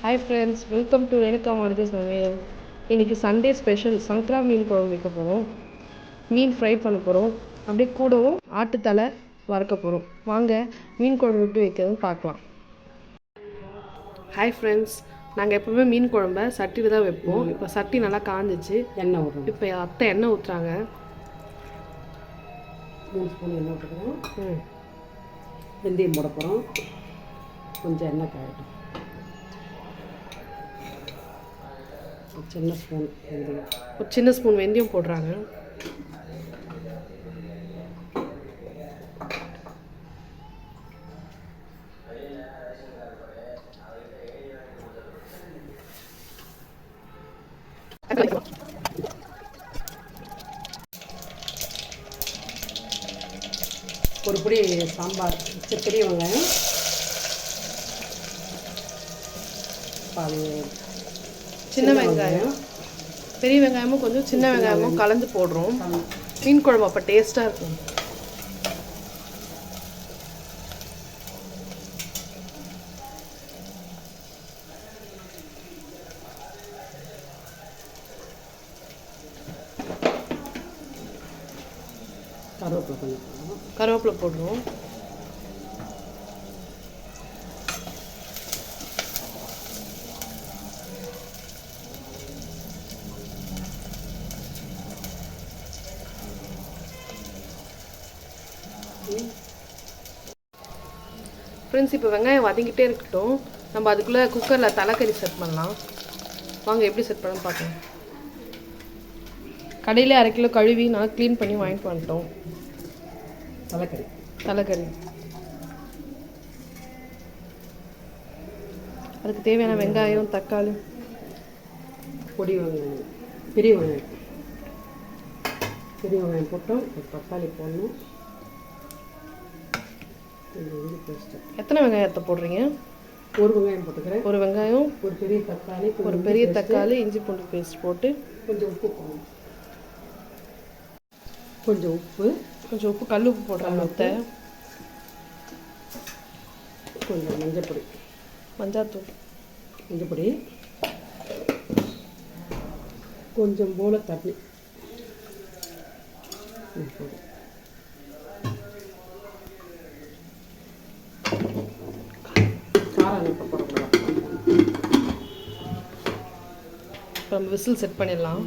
Hi friends, welcome to Renuka Maruti சமையல். இன்றைக்கி Sunday special சங்கரா மீன் குழம்பு வைக்க போகிறோம். மீன் ஃப்ரை பண்ண போகிறோம். அப்படியே கூடவும் ஆட்டுத்தலை வறுக்க போகிறோம். வாங்க மீன் குழம்பு எப்படி வைக்கிறதுன்னு பார்க்கலாம். ஹாய் ஃப்ரெண்ட்ஸ், நாங்கள் எப்போவுமே மீன் குழம்ப சட்டியில் தான் வைப்போம். இப்போ சட்டி நல்லா காஞ்சிச்சு, எண்ணெய் ஊற்றுறோம். இப்போ அத்தை எண்ணெய் ஊற்றுறாங்க. 3 ஸ்பூன் எண்ணெய் ஊற்றுறோம். வெந்தயம் போட போகிறோம். கொஞ்சம் எண்ணெய் காயட்டும். ஒரு சின்ன ஸ்பூன் வெந்தயம் போடுறாங்க. ஒரு பொடி சாம்பார் பெரிய வெங்காயம், சின்ன வெங்காயம், பெரிய வெங்காயமும் கொஞ்சம் சின்ன வெங்காயமும் கலந்து போடுறோம். மீன் குழம்பு அப்போ டேஸ்ட்டாக இருக்கும். கருவேப்பிலை போடுறோம். ஃப்ரெண்ட்ஸ், இப்போ வெங்காயம் வதங்கிட்டே இருக்கட்டும். நம்ம அதுக்குள்ளே குக்கரில் தலைக்கறி செட் பண்ணலாம். வாங்க எப்படி செட் பண்ணணும்னு பார்க்கலாம். கடையில் 1/2 கிலோ கழுவி நல்லா க்ளீன் பண்ணி வாங்கிட்டு வந்துட்டோம். தலைக்கறி அதுக்கு தேவையான வெங்காயம், தக்காளி, பொடி வெங்காயம், பெரிய வெங்காயம் போட்டோம். தக்காளி போடணும். எத்தனை வெங்காயத்தை போடுறீங்க? ஒரு வெங்காயம் போட்டுக்கிறேன். ஒரு வெங்காயம், ஒரு பெரிய தக்காளி, இஞ்சி பூண்டு பேஸ்ட் போட்டு கொஞ்சம் உப்பு போடணும். கொஞ்சம் உப்பு, கல் உப்பு போடுறாங்க அத்தை. கொஞ்சம் மஞ்சாத்தூள், கொஞ்சம் போல தண்ணி. நம்ம விசில் செட் பண்ணிடலாம்.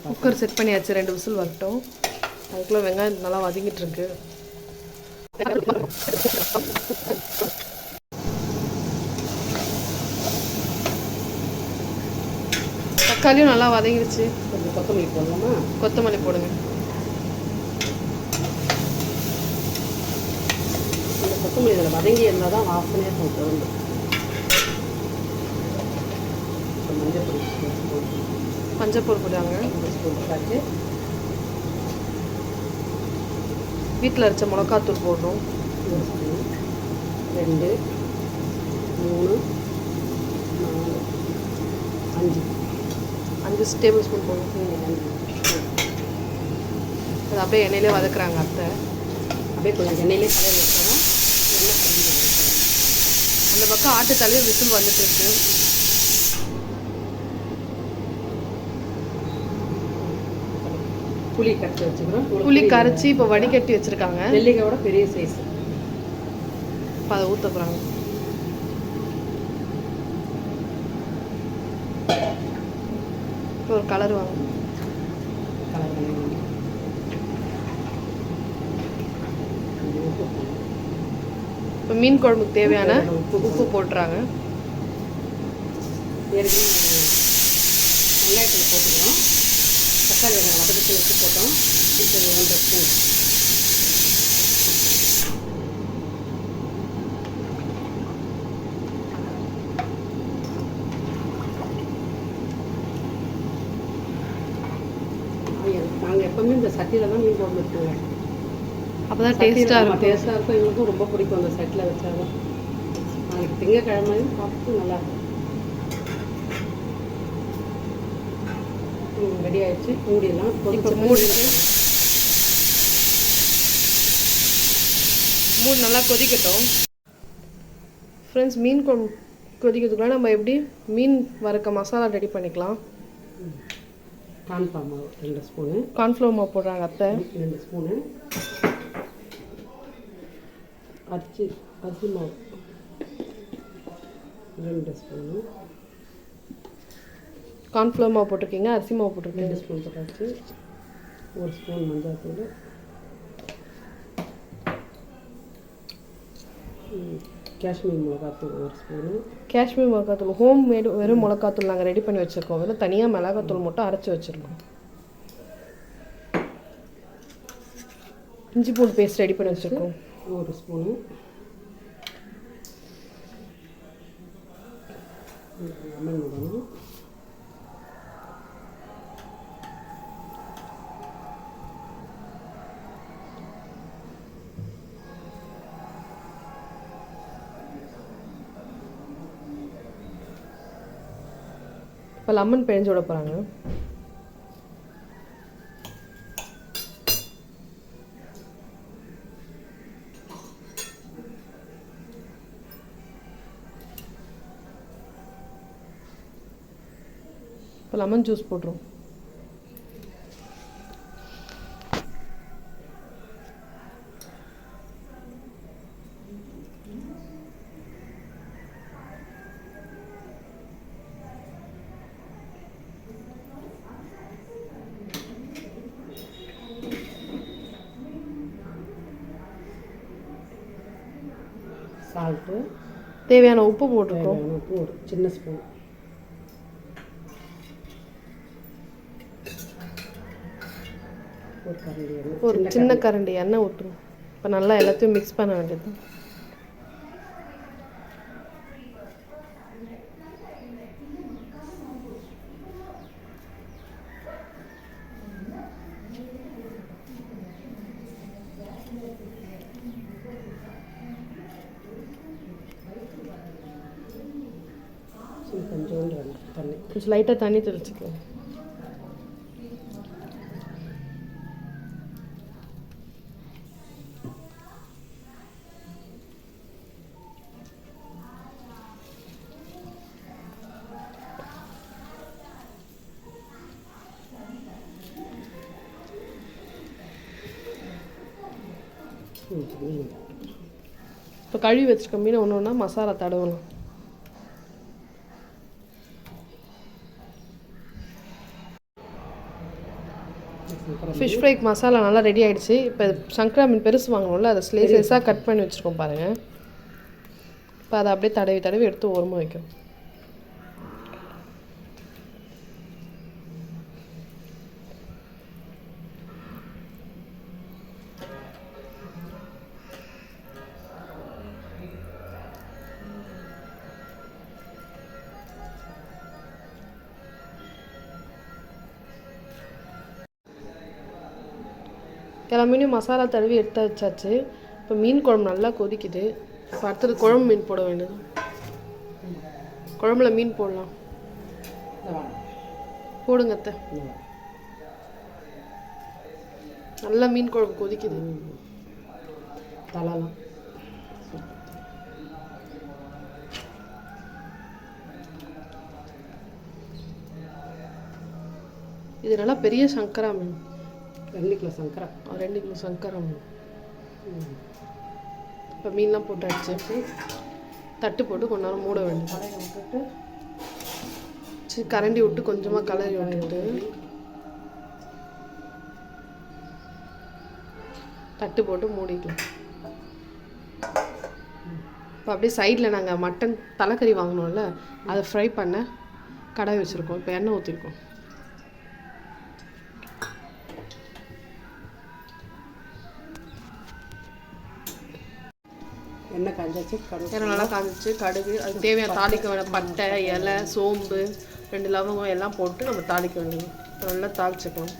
குக்கர் செட் பண்ணியாச்சு. 2 விசில் வரட்டும். அதுக்குள்ளே வெங்காயம் நல்லா வதங்கிட்டு இருக்கு. தக்காளியும் நல்லா வதங்கிடுச்சு. கொஞ்சம் கொத்தமல்லி போடலாமா? கொத்தமல்லி போடுங்க. இந்த கொத்தமல்லி இதில் வதங்கி இருந்தால் தான் வாசனையாக இருக்கும் குழம்பு. மஞ்சள் போடுறாங்க. வீட்டில் அரைச்ச மிளகாத்தூள் போடணும். 2, 3, 4, 5 டேபிள் ஸ்பூன் போடணும். அது அப்படியே எண்ணெயிலே வதக்குறாங்க அத்தை. அப்படியே கொஞ்சம் எண்ணெயிலே கலர் வைக்கிறோம். எண்ணெய் கொஞ்சம் வதக்குறோம். அந்த பக்கம் ஆட்டுத்தலையே விசில் வந்துட்டு இருக்கு. புளி கரைச்சி வச்சுக்கிறோம். புளி கரைச்சி இப்போ வடிகட்டி வச்சுருக்காங்க. நெல்லிக்காயோட பெரிய சைஸ். இப்போ அதை ஊற்ற போகிறாங்க. இப்போ ஒரு கலர் வாங்க. இப்போ மீன் குழம்புக்கு தேவையான உப்பு போட்டுறாங்க. வெங்காயத்தில் போட்டுக்கிறோம். தக்காளி வெங்காயம் வதக்கத்தில் வச்சு போட்டோம். இப்போ 1 ஸ்பூன். நாங்கள் எப்போவுமே இந்த சட்டியில் தான் மீன் குழம்பு வைப்போங்க. அப்போ தான் டேஸ்ட்டாக இருக்கும். எங்களுக்கும் ரொம்ப பிடிக்கும் அந்த சட்டியில் வச்சாலும். நாளைக்கு திங்கக்கிழமையும் சாப்பிட்டு நல்லாயிருக்கும். ரெடி ஆயிடுச்சு. மூடிடலாம். இப்போ மூடிட்டு மூணு நல்லா கொதிக்கட்டும். ஃப்ரெண்ட்ஸ், மீன் குழம்பு கொதிக்கிறதுக்குள்ள நம்ம எப்படி மீன் வறுக்க மசாலா ரெடி பண்ணிக்கலாம். கார்ன்ஃப்ளவர் மாவு 2 ஸ்பூனு. கார்ன்ஃப்ளவர் மாவு போடுறாங்க அத்தை. 2 ஸ்பூனு. அரிசி மாவு 2 ஸ்பூனு. கார்ன்ஃப்ளவர் மாவு போட்டிருக்கீங்க, அரிசி மாவு போட்டிருக்கீங்க. 2 ஸ்பூன் போட்டாச்சு. 1 ஸ்பூன் மஞ்சள் தூள், காஷ்மீர் மிளகாத்தூள் 1 ஸ்பூனு. காஷ்மீர் மிளகாத்தூள் ஹோம் மேடு வெறும் மிளகாத்தூள் நாங்கள் ரெடி பண்ணி வச்சுருக்கோம். வெறும் தனியாக மிளகாத்தூள் மட்டும் அரைச்சி வச்சுருக்கோம். இஞ்சி பூண்டு பேஸ்ட் ரெடி பண்ணி வச்சுருக்கோம் 1 ஸ்பூனு. லெமன் விடணும். இப்போ லெமன் பிழிஞ்சு விட போகிறாங்க. இப்போ லெமன் ஜூஸ் போட்டுரும். சால்ட்டு தேவையான உப்பு போட்டிருக்கோம். உப்பு ஒரு சின்ன ஸ்பூன். ஒரு சின்ன கரண்டி எண்ணெய் ஊற்றுரும். இப்போ நல்லா எல்லாத்தையும் மிக்ஸ் பண்ண வேண்டியது. கொஞ்சோண்டு தண்ணி, கொஞ்சம் லைட்டாக தண்ணி தெளிச்சுக்கலாம். இப்போ கழுவி வச்சுக்க மீனை ஒன்று ஒன்றா மசாலா தடவலாம். ஃபிஷ் ஃப்ரைக்கு மசாலா நல்லா ரெடி ஆகிடுச்சு. இப்போ சங்கரா மீன் பெருசு வாங்கணும்ல, அதை ஸ்லைஸாக கட் பண்ணி வச்சுருக்கோம் பாருங்கள். இப்போ அதை அப்படியே தடவி தடவி எடுத்து ஓரமாக வைக்கணும். எல்லா மீனையும் மசாலா தடவி எடுத்து வச்சாச்சு. இப்போ மீன் குழம்பு நல்லா கொதிக்குது. இப்போ அடுத்தது குழம்பு மீன் போட வேண்டியது. குழம்புல மீன் போடலாம். போடுங்க அத்தை. நல்லா மீன் குழம்பு கொதிக்குது. தலலாம் இது நல்லா பெரிய சங்கரா மீன். 2 கிலோ சங்கரா. 2 கிலோ சங்கரா மீன். இப்போ மீன்லாம் போட்டு அடிச்சு தட்டு போட்டு கொஞ்ச நேரம் மூட வேண்டியது. கடையை விட்டுட்டு சரி, கரண்டி விட்டு கொஞ்சமாக கலரி விட்டுட்டு தட்டு போட்டு மூடிக்கலாம். இப்போ அப்படியே சைடில் நாங்கள் மட்டன் தலைக்கறி வாங்கினோம்ல, அதை ஃப்ரை பண்ண கடாய் வச்சுருக்கோம். இப்போ எண்ணெய் ஊற்றிருக்கோம். எண்ணெய் காஞ்சாச்சு. எண்ணெய் நல்லா காஞ்சிச்சு. கடுகு, அது தேவையான தாளிக்க வேண்டிய பட்டை, இலை, சோம்பு, 2 லவங்கம் எல்லாம் போட்டு நம்ம தாளிக்க வேண்டியது. நல்லா தாளிச்சுக்கலாம்.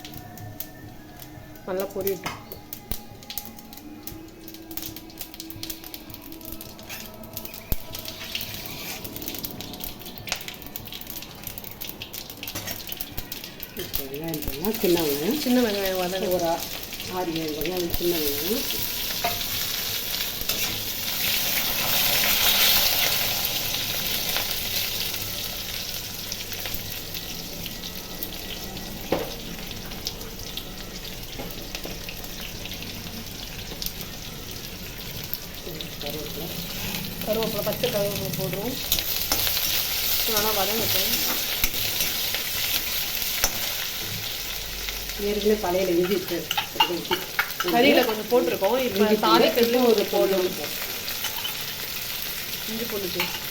நல்லா பொரியட்டும். வெங்காயம் சின்ன வெங்காயம் வதங்க ஒரு 6-7 வெங்காயம் சின்ன வெங்காயம். கருவேப்பிலை, பச்சை கருவேப்பிலை போடுறோம். நல்லா வதங்கட்டும். ஏற்கனவே தலையில் இஞ்சி கறியில் கொஞ்சம் போட்டிருக்கோம். இப்போ தாளிக்கிறதுலையும் ஒரு போடணும். இஞ்சி பூண்டு பேஸ்ட்.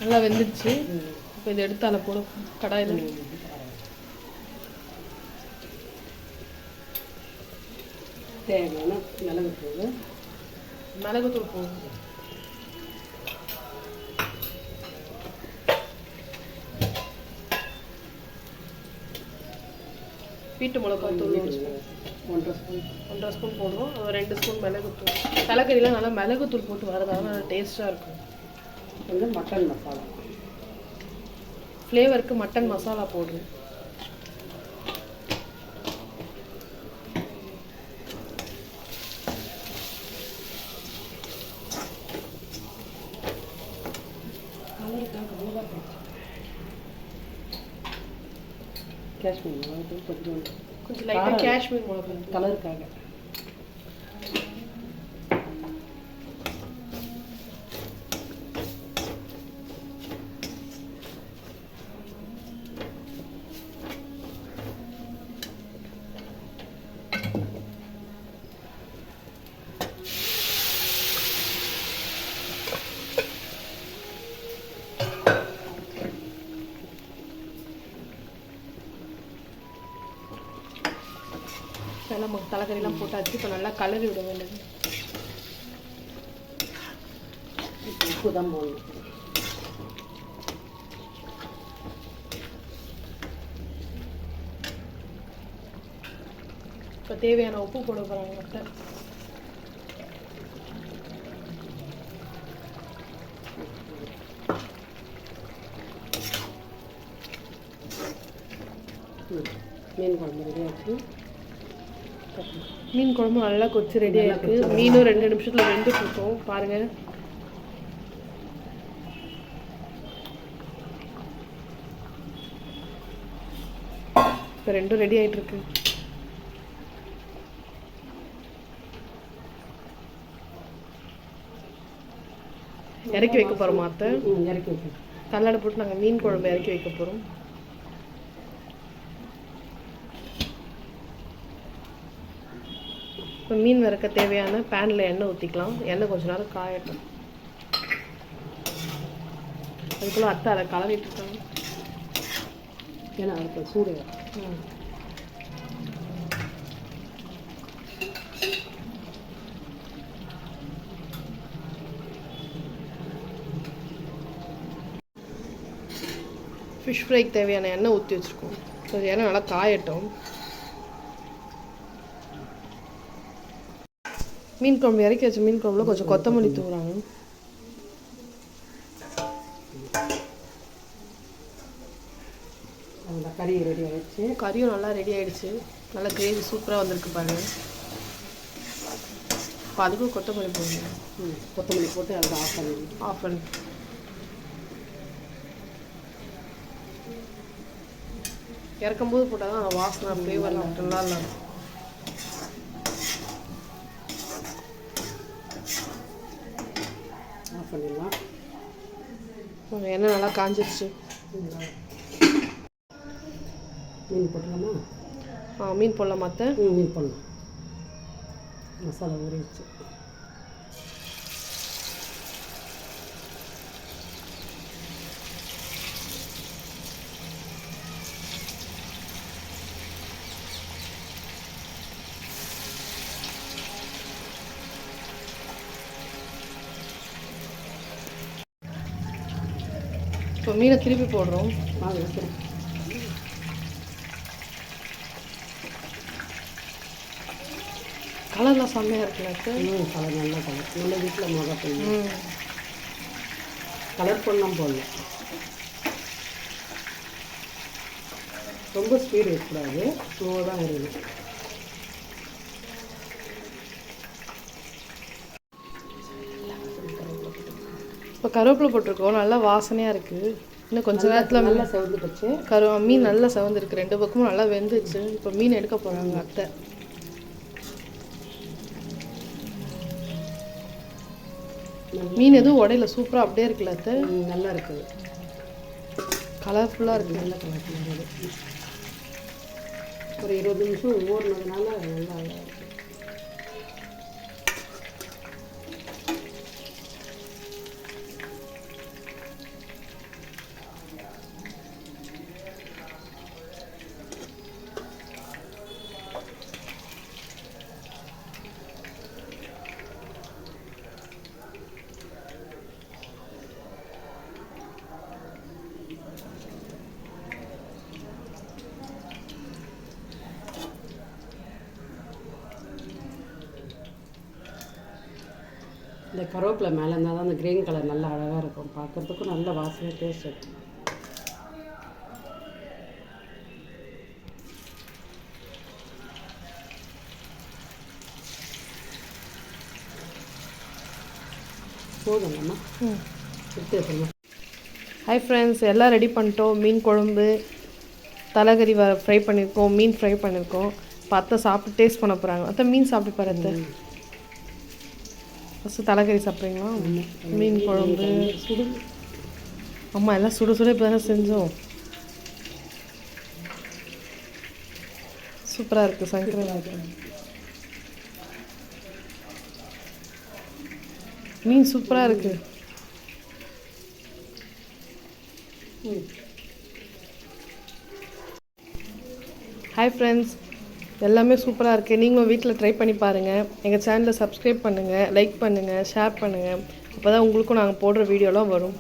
நல்லா வெந்துடுச்சு. இப்போ இதை எடுத்து அதில் போட கடாயில். தேவையான மிளகுத்தூள். மிளகுத்தூள் போடுங்க. வீட்டு மிளகாத்தூள் 1.5 ஸ்பூன் போடுவோம். 2 ஸ்பூன் மிளகுத்தூள். தலைக்கறிலாம் நல்லா மிளகுத்தூள் போட்டு வரதால நல்லா டேஸ்ட்டாக இருக்கும். வந்து மட்டன் மசாலா, ஃப்ளேவருக்கு மட்டன் மசாலா போடுறேன். காஷ்மீர் மிளகு கொஞ்சம் லைட்டாக காஷ்மீர் மிளகு கலருக்காக. நல்லா தலைக்கறிலாம் போட்டாச்சு. இப்போ நல்லா கலரி விட வேண்டியது. உப்பு தான் போடணும். இப்போ தேவையான உப்பு போட போகிறாங்க மட்டன். மீன் குழம்பு ரெடியாச்சு. மீன் குழம்பு நல்லா கொச்சு ரெடி ஆயிருக்கு. மீனும் 2 நிமிஷத்தில் வெந்துட்டு இருக்கோம். பாருங்க. இப்போ 2 ரெடி ஆயிட்டு இருக்கு. இறக்கி வைக்க போறோம். அத்தை இறக்கி வைக்க கல்லாடை போட்டு நாங்கள் மீன் குழம்பு இறக்கி வைக்க போறோம். இப்போ மீன் வறுக்க தேவையான பேனில் எண்ணெய் ஊற்றிக்கலாம். எண்ணெய் கொஞ்ச நேரம் காயட்டும். அதுக்குள்ளே அத்தை அதை கலரிட்டு இருக்காங்க. ஏன்னா அதுக்கு சூடு. ஃபிஷ் ஃப்ரைக்கு தேவையான எண்ணெய் ஊற்றி வச்சுருக்கோம். ஸோ எண்ணெய் நல்லா காயட்டும். மீன் குழம்பு இறக்கி வச்ச மீன் குழம்புல கொஞ்சம் கொத்தமல்லி தூவுறாங்க. அந்த கறி ரெடி ஆகிடுச்சு. கறியும் நல்லா ரெடி ஆகிடுச்சு. நல்லா கிரேவி சூப்பராக வந்திருக்கு பாருங்க. இப்போ அதுக்கும் கொத்தமல்லி போடுங்க. கொத்தமல்லி போட்டு அதை ஆஃப் பண்ணி இறக்கும்போது போட்டால் தான் வாசனை ஃப்ளேவர்லாம் நல்லா இல்லை. ஆஃப் பண்ணிடலாம். எண்ணெய் நல்லா காஞ்சிருச்சு. மீன் போட்டுக்கலாமா? மீன் போடலாம். மற்ற மீன் போடலாம். மசாலா ஊறிடுச்சு. இப்போ மீனை திருப்பி போடுறோம். கலர்லாம் செம்மையாக இருக்குல்ல? கலர் நல்ல கலர். நல்ல வீட்டில் மிளகா கலர் பண்ணலாம் போடல. ரொம்ப ஸ்பீடு இருக்கக்கூடாது, ஸ்லோவாக தான் இருக்கணும். இப்போ கருவேப்பிலை போட்டிருக்கோம், நல்லா வாசனையாக இருக்குது. இன்னும் கொஞ்சம் நேரத்தில் நல்லா செவந்து போச்சு. மீன் நல்லா செவந்துருக்கு, 2 பக்கமும் நல்லா வெந்துச்சு. இப்போ மீன் எடுக்க போகிறாங்க அத்தை. மீன் எதுவும் உடையில, சூப்பராக அப்படியே இருக்குல்ல அத்தை? நல்லா இருக்குது, கலர்ஃபுல்லாக இருக்குது. நல்ல கலர்ஃபுல்லாக இருக்குது. ஒரு 20 நிமிஷம் ஊறினதுனால நல்லா இந்த கருவேப்பிலை மேலே இருந்தால் தான் அந்த க்ரீன் கலர் நல்லா அழகாக இருக்கும், பார்க்குறதுக்கும் நல்ல வாசனை, டேஸ்ட் இருக்கும். போதும்மா, எடுத்து வச்சுருமா. ஹாய் ஃப்ரெண்ட்ஸ், எல்லாம் ரெடி பண்ணிட்டோம். மீன் குழம்பு, தலைக்கறி ஃப்ரை பண்ணியிருக்கோம், மீன் ஃப்ரை பண்ணியிருக்கோம். இப்போ அத்தை சாப்பிட்டு டேஸ்ட் பண்ண போகிறாங்க. அத்தை மீன் சாப்பிட்டு பாரு அத்தை. ஃபஸ்ட்டு தலைக்கறி சாப்பிட்றீங்களா? மீன் குழம்பு சுடு. அம்மா எல்லாம் சுட சுட இப்போ தானே செஞ்சோம். சூப்பராக இருக்குது சங்கரன். மீன் சூப்பராக இருக்குது. ஹாய் ஃப்ரெண்ட்ஸ், எல்லாமே சூப்பராக இருக்குது. நீங்களும் வீட்டில் ட்ரை பண்ணி பாருங்கள். எங்கள் சேனலை சப்ஸ்கிரைப் பண்ணுங்கள், லைக் பண்ணுங்கள், ஷேர் பண்ணுங்கள். அப்போ தான் உங்களுக்கும் நாங்கள் போடுற வீடியோலாம் வரும்.